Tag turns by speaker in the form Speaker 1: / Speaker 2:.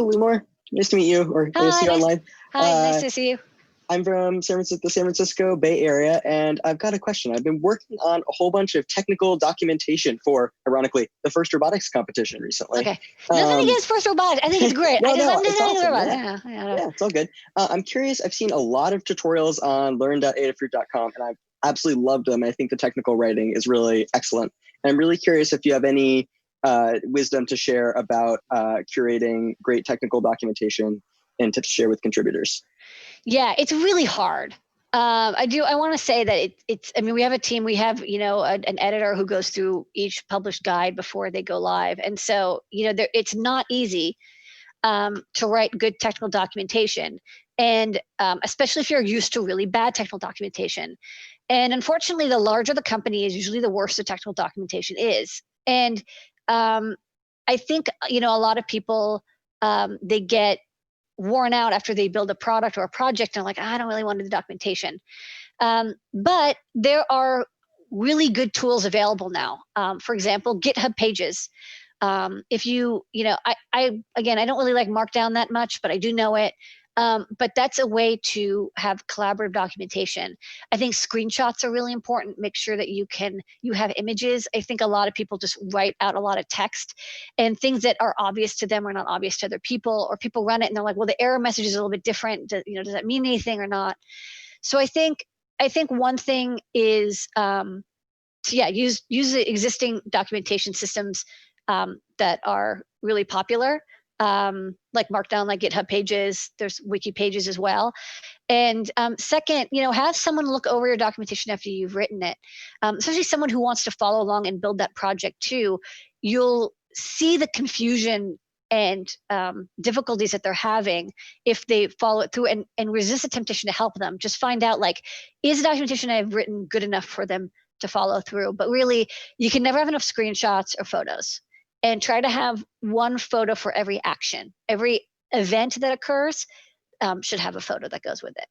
Speaker 1: Hello, Limor. Nice to meet you, or I see you online.
Speaker 2: Hi, nice to see you.
Speaker 1: I'm from the San Francisco Bay Area, and I've got a question. I've been working on a whole bunch of technical documentation for, ironically, the first robotics competition recently.
Speaker 2: Okay. Nothing against first robotics. I think it's great.
Speaker 1: No,
Speaker 2: I'm
Speaker 1: it's
Speaker 2: just
Speaker 1: awesome.
Speaker 2: Yeah,
Speaker 1: it's all good. I'm curious. I've seen a lot of tutorials on learn.adafruit.com, and I've absolutely loved them. I think the technical writing is really excellent. And I'm really curious if you have any wisdom to share about curating great technical documentation and to share with contributors.
Speaker 2: Yeah, it's really hard. I want to say that I mean, we have a team, we have, an editor who goes through each published guide before they go live. And so, it's not easy to write good technical documentation. And especially if you're used to really bad technical documentation. And unfortunately, the larger the company is, usually the worse the technical documentation is. And I think, a lot of people, they get worn out after they build a product or a project and like, I don't really want to do the documentation. But there are really good tools available now. For example, GitHub Pages. If I don't really like Markdown that much, but I do know it. But that's a way to have collaborative documentation. I think screenshots are really important. Make sure that you have images. I think a lot of people just write out a lot of text, and things that are obvious to them are not obvious to other people, or people run it and they're like, well, the error message is a little bit different. Does that mean anything or not? So I think one thing is use the existing documentation systems that are really popular. Like Markdown, like GitHub Pages, there's Wiki Pages as well. And second, have someone look over your documentation after you've written it, especially someone who wants to follow along and build that project too. You'll see the confusion and difficulties that they're having if they follow it through, and resist the temptation to help them. Just find out, like, is the documentation I've written good enough for them to follow through? But really, you can never have enough screenshots or photos. And try to have one photo for every action. Every event that occurs should have a photo that goes with it.